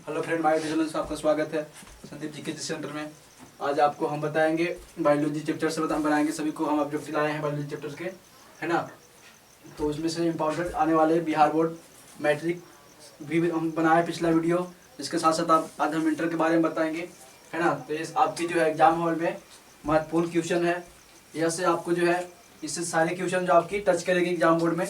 Hello friend, my YouTube channel से आपका स्वागत है संदीप जी के सेंटर में। आज आपको हम बताएंगे बायोलॉजी चैप्टर से हम बनाएंगे सभी को हम ऑब्जेक्टिव लाए हैं बायोलॉजी चैप्टर के, है ना। तो उसमें से इम्पोर्टेंट आने वाले बिहार बोर्ड मैट्रिक भी हम बनाए पिछला वीडियो। इसके साथ साथ आप आज हम इंटर के बारे में बताएंगे, है ना। तो ये आपकी जो है एग्जाम हॉल में महत्वपूर्ण क्वेश्चन है। यह से आपको जो है इससे सारे क्वेश्चन जो आपकी टच करेगी एग्जाम बोर्ड में,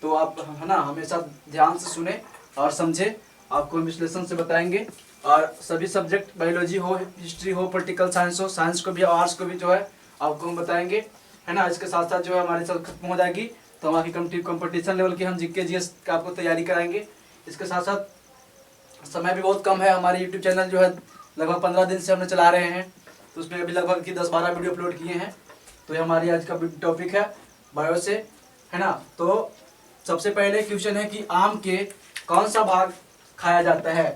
तो आप है ना हमेशा ध्यान से सुने और समझे। आपको हम विश्लेषण से बताएंगे और सभी सब्जेक्ट बायोलॉजी हो, हिस्ट्री हो, पॉलिटिकल साइंस हो, साइंस को भी, आर्ट्स को भी जो है आपको हम बताएंगे, है ना। इसके साथ साथ जो है हमारी साथ खत्म हो जाएगी तो हम आपकी कंपटीशन लेवल की हम जीके जीएस का आपको तैयारी कराएंगे। इसके साथ साथ समय भी बहुत कम है। हमारे यूट्यूब चैनल जो है लगभग 15 दिन से हमने चला रहे हैं, तो उसमें अभी लगभग की 10-12 वीडियो अपलोड किए हैं। तो ये हमारी आज का टॉपिक है बायो से, है ना। तो सबसे पहले क्वेश्चन है कि आम के कौन सा भाग खाया जाता है।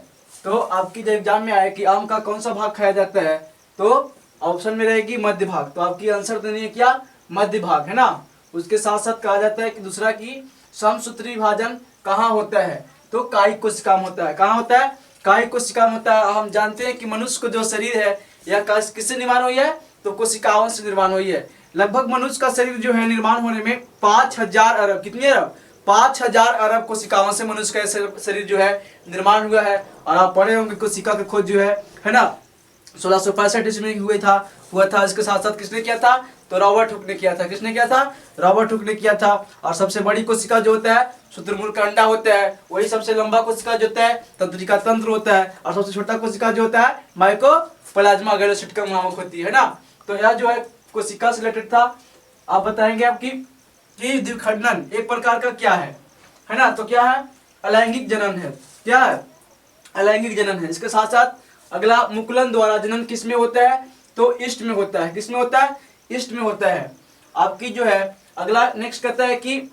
तो आपकी जब एग्जाम में आए कि आम का कौन सा भाग खाया जाता है, तो ऑप्शन में रहेगी मध्य भाग। तो आपकी आंसर देनी है क्या, मध्य भाग, है ना। उसके साथ साथ कहा जाता है कि दूसरा की समसूत्री विभाजन कहाँ होता है, तो कायिक कोशिका में होता है। कहाँ होता है, कायिक कोशिका में होता है। हम जानते हैं कि मनुष्य को जो शरीर है यह किससे निर्माण हुई है, तो कोशिकाओं से निर्माण हुई है। लगभग मनुष्य का शरीर जो है निर्माण होने में 5000 अरब, कितनी अरब, 5000 अरब कोशिकाओं से मनुष्य का शरीर जो है निर्माण हुआ है। और आप पढ़े होंगे कोशिका का खोज जो है ना 1665 ईस्वी में हुआ था। इसके साथ साथ किसने किया था, तो रॉबर्ट हुक ने किया था। किसने किया था, रॉबर्ट हुक ने किया था। और सबसे बड़ी कोशिका जो होता है शुतुरमुर्ग का अंडा होता है, वही सबसे लंबा कोशिका जो होता है तंत्रिका तंत्र होता है। और सबसे छोटा कोशिका जो होता है माइकोप्लाज्मा गैलोसिटिकम नामक होती है ना। तो यह जो है कोशिका से रिलेटेड था। आप बताएंगे आपकी कि द्विखंडन एक प्रकार का क्या है ना। तो क्या है, अलैंगिक जनन है। क्या है, अलैंगिक जनन है। इसके साथ साथ अगला मुकुलन द्वारा जनन किस में होता है, तो ईस्ट में होता है। किस में होता है, ईस्ट में होता है। आपकी जो है अगला नेक्स्ट कहता है कि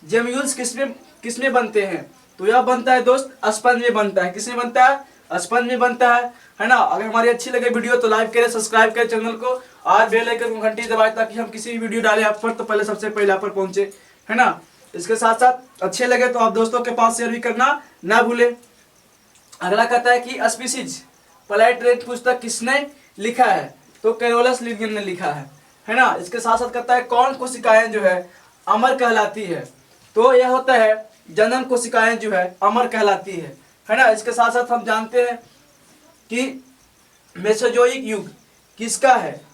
जेम्यूल्स किसमें बनते हैं, तो यह बनता है दोस्त स्पंज में बनता है। किसमें बनता है, स्पंज में बनता है ना। अगर हमारी अच्छी लगे वीडियो तो लाइक करें, सब्सक्राइब करें चैनल को और बेल आइकन घंटी दबाएं ताकि हम किसी भी वीडियो डालें आप पर तो पहले सबसे पहले आप पर पहुंचे, है ना। इसके साथ साथ अच्छे लगे तो आप दोस्तों के पास शेयर भी करना ना भूले। अगला कहता है कि स्पीसीज पोलाइट रेट पुस्तक किसने लिखा है, तो कैरोलस लिन्नियन ने लिखा है ना। इसके साथ साथ कहता है कौन कोशिकाएं जो है अमर कहलाती है, तो यह होता है जनन कोशिकाएं जो है अमर कहलाती है ना। इसके साथ साथ हम जानते हैं कि मेसोजोइक युग किसका है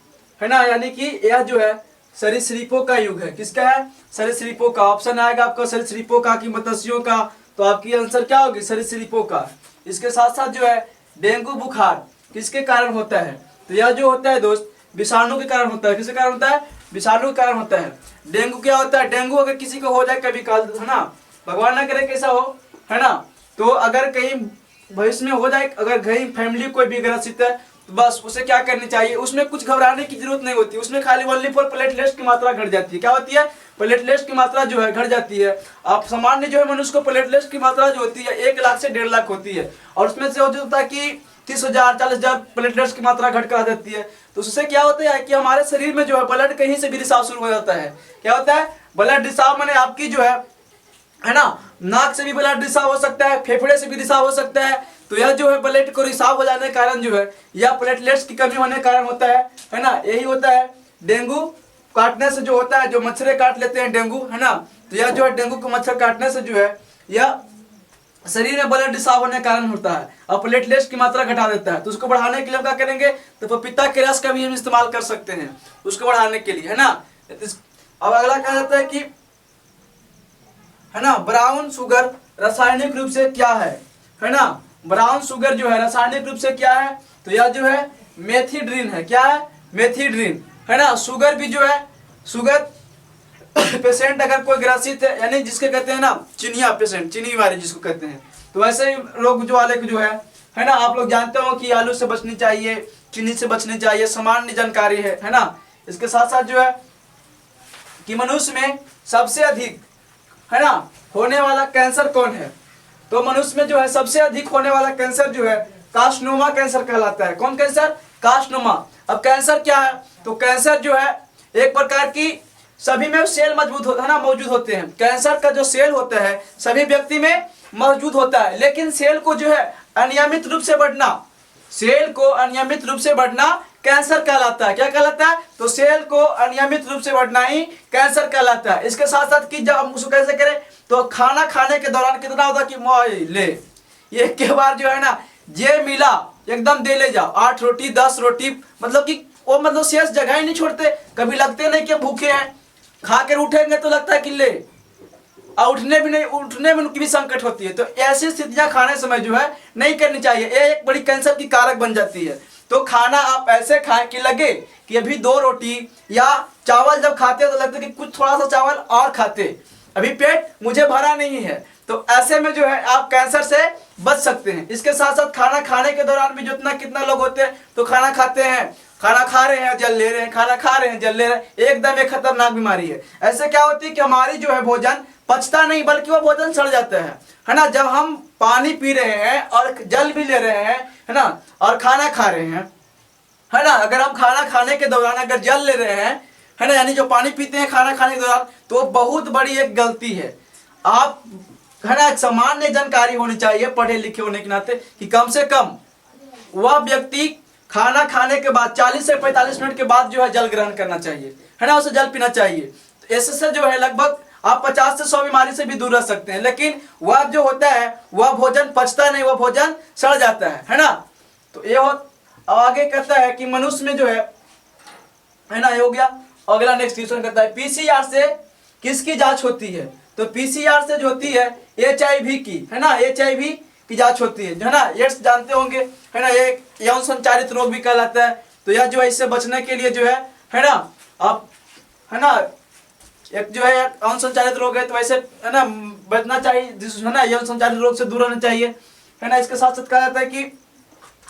ना, यानी कि यह जो है सरीसृपों का युग है। किसका है, सरीसृपों का। ऑप्शन आएगा आपको सरीसृपों का कि मत्स्यों का, तो आपकी आंसर क्या होगी, सरीसृपों का। इसके साथ साथ जो है डेंगू बुखार किसके कारण होता है, तो यह जो होता है दोस्त विषाणु के कारण होता है। किसके कारण होता है, विषाणु के कारण होता है। डेंगू क्या होता है, डेंगू अगर किसी को हो जाए कभी कल, है ना, भगवान ना करे कैसा हो, है ना, तो अगर कहीं भविष्य में हो जाए, अगर कहीं फैमिली कोई भी ग्रसित है तो बस उसे क्या करनी चाहिए, उसमें कुछ घबराने की जरूरत नहीं होती। उसमें खाली ओनली फॉर प्लेटलेट्स की मात्रा घट जाती है। क्या होती है, प्लेटलेट्स की मात्रा जो है घट जाती है। आप सामान्य जो है मनुष्य को प्लेटलेट्स की मात्रा जो होती है 1 लाख से 1.5 लाख होती है, और उसमें से होता है कि 30,000 40,000 प्लेटलेट्स की मात्रा घट कर आ जाती है। तो उससे क्या होता है कि हमारे शरीर में जो है ब्लड कहीं से भी रिसाव शुरू हो जाता है। क्या होता है, ब्लड रिसाव माने आपकी जो है ना, नाक से भी ब्लड रिसाव हो सकता है, फेफड़े से भी रिसाव हो सकता है। तो यह जो है ब्लड को रिसाव हो जाने के कारण जो है या प्लेटलेट्स की कमी होने के कारण होता है ना। यही होता है डेंगू काटने से जो होता है, जो मच्छर काट लेते हैं डेंगू, है ना। तो यह जो है डेंगू को मच्छर काटने से जो है यह शरीर में ब्लड रिसाव होने के कारण होता है और प्लेटलेट्स की मात्रा घटा देता है। तो उसको बढ़ाने के लिए क्या करेंगे, तो पपीता के रस का भी हम इस्तेमाल कर सकते हैं उसको बढ़ाने के लिए, है ना। अब अगला कहा जाता है कि, है ना, ब्राउन शुगर रासायनिक रूप से क्या है ना। ब्राउन शुगर जो है रासायनिक रूप से क्या है, तो यह जो है मेथिड्रिन है। क्या है, मेथिड्रिन, है ना। शुगर भी जो है, शुगर पेशेंट अगर कोई ग्रसित है, यानी जिसके कहते हैं ना चिनिया पेशेंट, चीनी बीमारी जिसको कहते हैं, तो ऐसे ही रोग जो वाले जो है ना, आप लोग जानते हो कि आलू से बचनी चाहिए, चीनी से बचनी चाहिए, सामान्य जानकारी है ना। इसके साथ साथ जो है कि मनुष्य में सबसे अधिक, है ना, होने वाला कैंसर कौन है, तो मनुष्य में जो है सबसे अधिक होने वाला कैंसर जो है कार्सिनोमा कैंसर कहलाता है। कौन कैंसर, कार्सिनोमा। अब कैंसर क्या है, तो कैंसर जो है एक प्रकार की सभी में सेल मजबूत होता है ना, मौजूद होते हैं। कैंसर का जो सेल होता है सभी व्यक्ति में मौजूद होता है, लेकिन सेल को जो है अनियमित रूप से बढ़ना, सेल को अनियमित रूप से बढ़ना कैंसर कहलाता है। क्या कहलाता है? तो सेल को अनियमित रूप से बढ़ना ही कैंसर कहलाता है। इसके साथ साथ कि जब हम उसको कैसे करें, तो खाना खाने के दौरान कितना होता है कि मोई ले एक के बाद जो है ना जे मिला एकदम दे ले जाओ, 8 रोटी 10 रोटी, मतलब कि वो मतलब शेष जगह ही नहीं छोड़ते। कभी लगते नहीं कि भूखे हैं, खा कर उठेंगे तो लगता है कि ले, और उठने में उनकी भी संकट होती है। तो ऐसी स्थितियां खाने समय जो है नहीं करनी चाहिए, ये एक बड़ी कैंसर की कारक बन जाती है। तो खाना आप ऐसे खाएं कि लगे कि अभी 2 रोटी, या चावल जब खाते हैं तो लगता है कि कुछ थोड़ा सा चावल और खाते, अभी पेट मुझे भरा नहीं है। तो ऐसे में जो है आप कैंसर से बच सकते हैं। इसके साथ साथ खाना खाने के दौरान भी जितना कितना लोग होते हैं तो खाना खाते हैं, खाना खा रहे हैं जल ले रहे हैं, खाना खा रहे हैं जल ले रहे हैं, एकदम एक खतरनाक बीमारी है। ऐसे क्या होती है कि हमारी जो है भोजन पचता नहीं, बल्कि वो भोजन सड़ जाता है ना। जब हम पानी पी रहे हैं और जल भी ले रहे हैं, है ना, और खाना खा रहे हैं, है ना, अगर हम खाना खाने के दौरान अगर जल ले रहे हैं, है ना, यानी जो पानी पीते हैं खाना खाने के दौरान, तो बहुत बड़ी एक गलती है। आप, है ना, सामान्य जानकारी होनी चाहिए पढ़े लिखे होने के नाते कि कम से कम वह व्यक्ति खाना खाने के बाद 40 से 45 मिनट के बाद जो है जल ग्रहण करना चाहिए, है ना, उसे जल पीना चाहिए। तो इससे जो है लगभग आप 50 से 100 बीमारी से भी दूर रह सकते हैं। लेकिन वह जो होता है वह भोजन पचता नहीं, वह भोजन सड़ जाता है ना। तो ये अब आगे कहता है कि मनुष्य में जो है ना, ये हो गया। अगला नेक्स्ट क्वेश्चन कहता है पीसीआर से किसकी जांच होती है? तो पीसीआर से जो होती है HIV की, है ना, HIV की जांच होती है ना। एड्स जानते होंगे, है ना, ये यौन संचारित रोग भी कहलाता है। तो यह जो है इससे बचने के लिए जो है ना, आप, है ना, एक जो है यौन संचारित रोग है तो वैसे, है ना, बचना चाहिए, है ना, यौन संचारित रोग से दूर रहना चाहिए, है ना। इसके साथ साथ कहा जाता है कि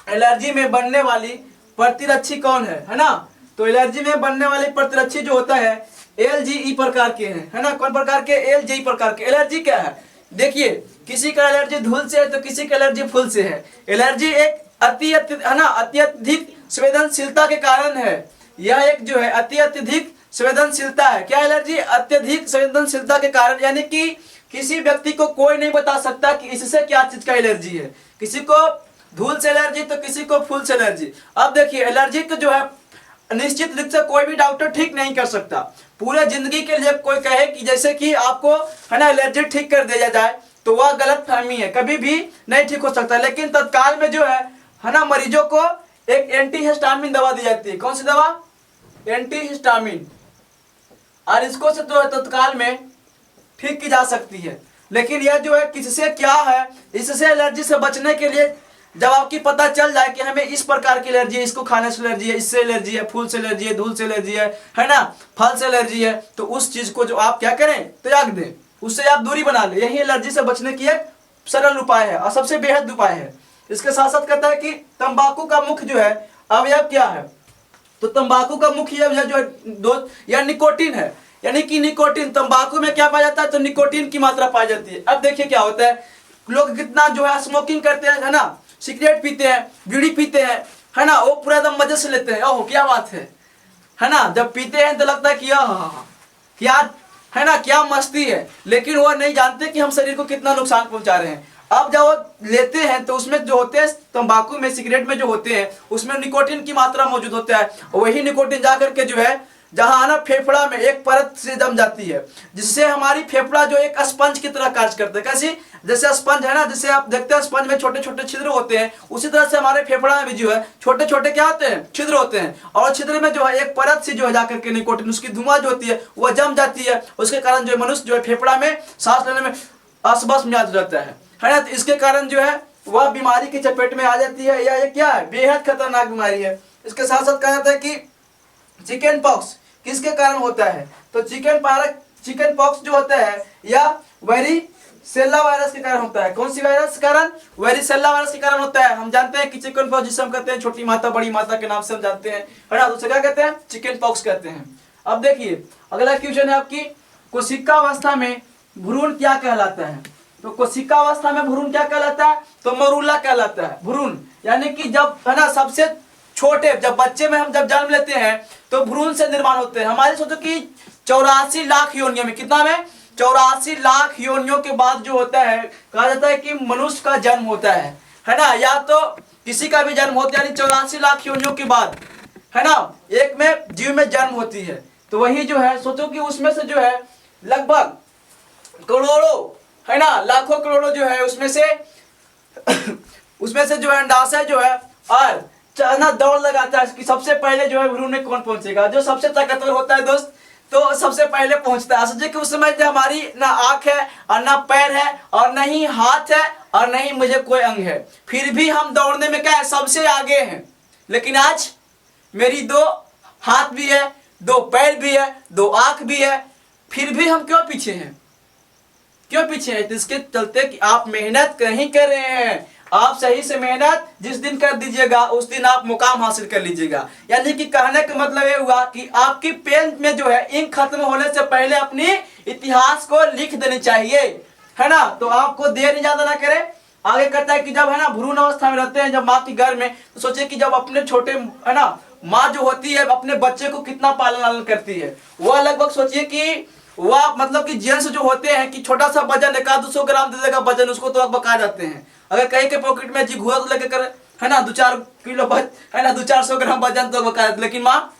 एलर्जी में बनने वाली प्रतिरक्षी कौन है ना। तो एलर्जी में बनने वाली प्रतिरक्षी जो होता है LGE प्रकार के हैं, है ना। कौन प्रकार के? LGE प्रकार के। एलर्जी क्या है? देखिए, किसी का एलर्जी धूल से है तो किसी का एलर्जी फूल से है। एलर्जी एक अत्यधिक संवेदनशीलता के कारण है। यह एक जो है अत्यधिक संवेदनशीलता है। क्या एलर्जी? अत्यधिक संवेदनशीलता के कारण, यानी कि किसी व्यक्ति को कोई नहीं बता सकता कि इससे क्या चीज का एलर्जी है। किसी को धूल से एलर्जी तो किसी को फूल से एलर्जी। अब देखिए, एलर्जी को जो है निश्चित रूप से कोई भी डॉक्टर ठीक नहीं कर सकता। पूरे जिंदगी के लिए कोई कहे कि जैसे कि आपको, है ना, एलर्जी ठीक कर दिया जाए, तो वह गलत फहमी है, कभी भी नहीं ठीक हो सकता। लेकिन तत्काल में जो है ना, मरीजों को एक एंटीहिस्टामिन दवा दी जाती है। कौन सी दवा? एंटीहिस्टामिन। और इसको से तो तत्काल में ठीक की जा सकती है। लेकिन यह जो है किससे क्या है, इससे एलर्जी से बचने के लिए जब आपकी पता चल जाए कि हमें इस प्रकार की एलर्जी है, इसको खाने से एलर्जी है, इससे एलर्जी है, फूल से एलर्जी है, धूल से एलर्जी है ना, फल से एलर्जी है, तो उस चीज को जो आप क्या करें, त्याग दें, उससे आप दूरी बना लें। यही एलर्जी से बचने की एक सरल उपाय है और सबसे बेहद उपाय है। इसके साथ साथ कहता है कि तंबाकू का मुख्य जो है अवयव क्या है? तो तंबाकू का मुख्य अवयव जो है या निकोटीन है। यानी कि निकोटीन, तंबाकू में क्या पाया जाता है? तो निकोटीन की मात्रा पाई जाती है। अब देखिए क्या होता है, लोग कितना जो है स्मोकिंग करते हैं, है ना, सिगरेट पीते हैं, बीड़ी पीते हैं, है ना, वो पूरा एकदम मजे से लेते हैं, ओह क्या बात है ना। जब पीते हैं तो लगता है कि क्या, है ना, क्या मस्ती है। लेकिन वो नहीं जानते कि हम शरीर को कितना नुकसान पहुंचा रहे हैं। अब जब वो लेते हैं तो उसमें जो होते हैं, तंबाकू में, सिगरेट में जो होते हैं, उसमें निकोटीन की मात्रा मौजूद होता है। वही निकोटीन जाकर के जो है जहां ना फेफड़ा में एक परत से जम जाती है, जिससे हमारी फेफड़ा जो एक स्पंज की तरह कार्य करते हैं। कैसी? जैसे स्पंज है ना, जैसे आप देखते हैं स्पंज में छोटे छोटे छिद्र होते हैं, उसी तरह से हमारे फेफड़ा में भी जो है छोटे छोटे क्या होते हैं? छिद्र होते हैं। और छिद्र में जो है एक परत से जो है जाकर के निकोटीन, उसकी धुआं जो होती है वह जम जाती है। उसके कारण जो मनुष्य जो है फेफड़ा में सांस लेने में असबस मियाज हो जाता है ना। तो इसके कारण जो है वह बीमारी की चपेट में आ जाती है। यह क्या है? बेहद खतरनाक बीमारी है। इसके साथ साथ कहा जाता है कि चिकन पॉक्स किसके कारण होता है? तो चिकन पॉक्स जो होता है या वेरिसेल्ला वायरस के कारण होता है। कौन सी वायरस के कारण? वेरिसेल्ला वायरस के कारण होता है। हम जानते हैं कि चिकन पॉक्स जिसे हम कहते हैं छोटी माता बड़ी माता के नाम से हम जानते हैं, है ना, उसे क्या कहते हैं? चिकन पॉक्स कहते हैं। अब देखिए अगला क्वेश्चन है आपकी, कोशिका अवस्था में भ्रूण क्या कहलाता है? तो कोशिका अवस्था में भ्रूण क्या कहलाता है? तो मरूला कहलाता है। भ्रूण यानी कि जब, है ना, सबसे छोटे, जब बच्चे में हम जब जन्म लेते हैं तो भ्रूण से निर्माण होते हैं। हमारे सोचो कि 84 लाख योनियों में, कितना में? 84 लाख योनियों के बाद जो होता है, कहा जाता है कि मनुष्य का जन्म होता है। है ना, या तो किसी का भी जन्म होता है यानी 84 लाख योनियों के बाद, है ना, एक में जीव में जन्म होती है। तो वही जो है सोचो कि उसमें से जो है लगभग करोड़ों, है ना, लाखों करोड़ों जो है उसमें से उसमें से जो है अंडाशय जो है और चना दौड़ लगाता है कि सबसे पहले जो है भ्रूण में कौन पहुंचेगा। जो सबसे ताकतवर होता है दोस्त तो सबसे पहले पहुंचता है। सोचिए कि उस समय जो हमारी ना आंख है और ना पैर है और न ही हाथ है और न ही मुझे कोई अंग है, फिर भी हम दौड़ने में क्या है सबसे आगे हैं। लेकिन आज मेरी 2 हाथ भी है, 2 पैर भी है, 2 आंख भी है, फिर भी हम क्यों पीछे हैं? क्यों पीछे हैं? तो इसके चलते कि आप मेहनत नहीं कर रहे हैं। आप सही से मेहनत जिस दिन कर दीजिएगा उस दिन आप मुकाम हासिल कर लीजिएगा। यानी कि कहने का मतलब ये हुआ कि आपकी पेन में जो है इंक खत्म होने से पहले अपनी इतिहास को लिख देनी चाहिए, है ना। तो आपको देर नहीं ज्यादा ना करे। आगे कहता है कि जब है ना भ्रूण अवस्था में रहते हैं जब माँ की गर्भ में, तो सोचिए कि जब अपने छोटे, है ना, माँ जो होती है अपने बच्चे को कितना पालन लालन करती है। वह लगभग सोचिए कि वह मतलब कि जेंट्स जो होते हैं कि छोटा सा वजन 100-200 ग्राम दे देगा वजन, उसको तो बका जाते हैं। अगर कहीं के पॉकेट में जी घुआ तो लेके कर, है ना, 2-4 किलो है ना 200-400 ग्राम वजन तो बका जाते। लेकिन माँ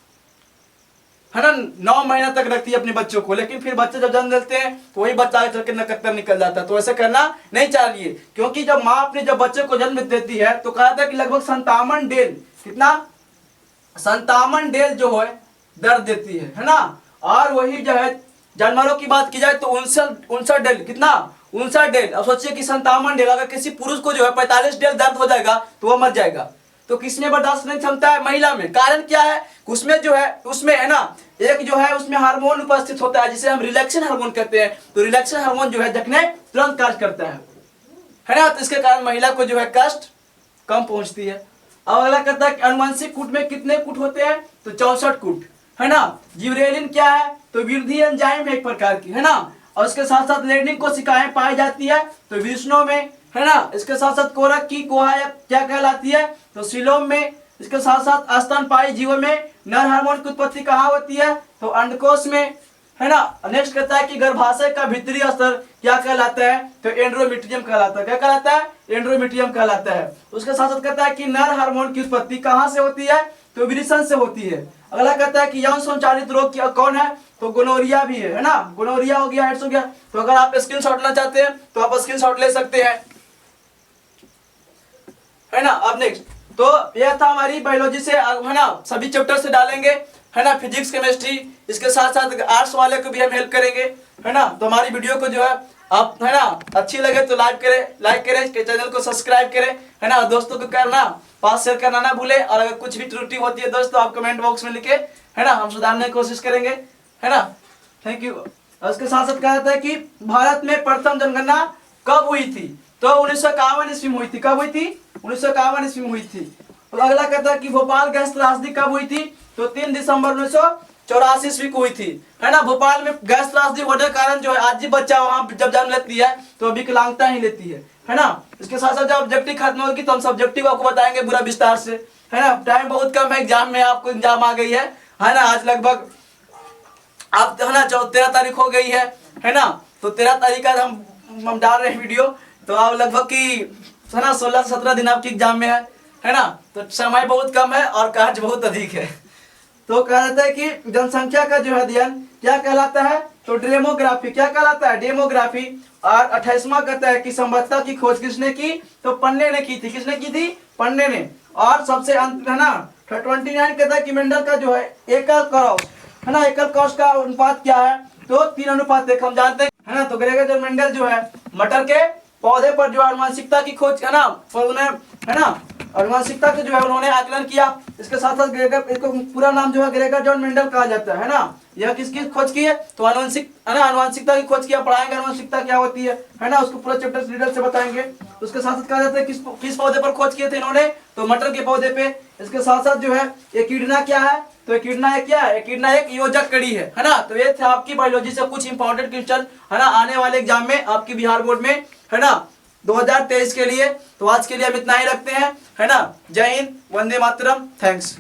है ना 9 महीना तक रखती है अपने बच्चों को। लेकिन फिर बच्चे जब जन्म लेते हैं तो वही बच्चा आगे चल के नकत्तर निकल जाता है। तो ऐसा करना नहीं चाहिए, क्योंकि जब माँ अपने जब बच्चे को जन्म देती है तो कहा था कि लगभग 57 डेल, कितना 57 डेल जो है दर्द देती है ना। और वही जो है जानवरों की बात की जाए तो 59 डेल, कितना 59 डेल। अब सोचिए कि 57 डेल, अगर किसी पुरुष को जो है 45 डेल दर्द हो जाएगा तो वह मर जाएगा। तो किसमें बर्दाश्त करने की क्षमता है? महिला में। कारण क्या है? उसमें जो है उसमें है ना एक जो है उसमें हार्मोन उपस्थित होता है जिसे हम रिलैक्सेशन हार्मोन कहते हैं। तो रिलैक्सेशन हार्मोन जो है जखने तुरंत कार्य करता है ना। तो इसके कारण महिला को जो है कष्ट कम पहुंचती है। अब अगला कहता है कि अनुवांशिक कूट में कितने कूट होते हैं? तो 64 कूट, है ना। जिबरेलिन क्या है? तो वृद्धि एंजाइम है एक प्रकार की, है ना। और उसके साथ साथ लेडनिंग कोशिकाएं पाई जाती है तो विष्णु में, है ना। इसके साथ साथ कोरक की कोहा क्या कहलाती है? तो सीलोम में। इसके साथ साथ स्तनपायी जीवों में नर हार्मोन की उत्पत्ति कहाँ होती है? तो अंडकोश में, है ना। नेक्स्ट कहता है कि गर्भाशय का भीतरी स्तर क्या कहलाता है? तो एंड्रोमेट्रियम कहलाता है। क्या कहलाता है? एंड्रोमेट्रियम कहलाता है। उसके साथ साथ कहता है कि नर हार्मोन की उत्पत्ति कहाँ से होती है? तो विरिसन से होती है। अगला कहता है कि यौन संचालित रोग कौन है? तो गोनोरिया भी है ना। गोनोरिया हो गया, एड्स हो गया। तो अगर आप स्क्रीनशॉट लेना चाहते हैं तो आप स्क्रीनशॉट ले सकते हैं, है ना। अब नेक्स्ट तो यह था हमारी बायोलॉजी से, है ना, सभी चैप्टर से डालेंगे, है ना, फिजिक्स केमिस्ट्री। इसके साथ साथ आर्ट्स वाले को भी हम हेल्प करेंगे, है ना। तो हमारी वीडियो को जो है आप, है ना, अच्छी लगे तो लाइक करें, चैनल को सब्सक्राइब करें, है ना। दोस्तों को करना, पास शेयर करना ना भूले। और अगर कुछ भी त्रुटि होती है दोस्तों आप कमेंट बॉक्स में लिखे, है ना, हम सुधारने की कोशिश करेंगे, है ना। Thank you. उसके साथ साथ कहा जाता है कि भारत में प्रथम जनगणना कब हुई थी? तो 1951 ईस्वी में हुई थी। कब हुई थी? 1951 ईस्वी में हुई थी। और अगला कहता है कि भोपाल गैस त्रासदी कब हुई थी? तो 3 दिसंबर 1984 ईस्वी को हुई थी, है ना। भोपाल में गैस त्रासदी होने के कारण जो है आज भी बच्चा वहां जब जन्म लेती है तो विकलांगता ही लेती है ना। इसके साथ साथ जब ऑब्जेक्टिव खत्म होगी तो हम सब्जेक्टिव आपको बताएंगे पूरा विस्तार से, है ना। टाइम बहुत कम है एग्जाम में, आपको एग्जाम आ गई है ना। आज लगभग आप, है ना, 13 तारीख हो गई है ना। तो 13 तारीख का हम डाल रहे हैं वीडियो। तो आप लगभग की, है ना, 16-17 दिन आपकी एग्जाम में है ना। तो समय बहुत कम है और कार्य बहुत अधिक है। तो कहा जाता है कि जनसंख्या का जो अध्ययन क्या कहलाता है? तो डेमोग्राफी। क्या कहलाता है? डेमोग्राफी। और 28वां कहता है कि संभवतः की खोज किसने की? तो पन्ने ने की थी। किसने की थी? पन्ने ने। और सबसे अंत, है ना, 29 कहता है कि मेंडल का जो है एकल क्रॉस, है ना, एकल क्रॉस का अनुपात क्या है? तो 3:1 हम जानते हैं, है ना। तो ग्रेगर जॉन मेंडल जो है मटर के पौधे पर जो आनुवंशिकता की खोज, है ना, उन्हें, है ना, आनुवंशिकता के जो है उन्होंने आकलन किया। इसके साथ साथ ग्रेगर, इसको पूरा नाम जो है ग्रेगर जॉन मेंडल कहा जाता है ना। यह किसकी खोज की है? तो आनुवंशिक, है ना, आनुवंशिकता की खोज किया। पढ़ाएंगे आनुवंशिकता क्या होती है ना, उसको पूरा चैप्टर डिटेल से बताएंगे। उसके साथ साथ कहा जाता है किस पौधे पर खोज किए थे इन्होंने? तो मटर के पौधे पे। इसके साथ साथ जो है एकिडना क्या है? तो एकिडना क्या है? एकिडना एक योजक कड़ी है ना। तो ये थे आपकी बायोलॉजी से कुछ इंपॉर्टेंट क्वेश्चन, है ना, आने वाले एग्जाम में आपकी बिहार बोर्ड में, है ना, 2023 के लिए। तो आज के लिए हम इतना ही रखते हैं, है ना। जय हिंद, वंदे मातरम, थैंक्स।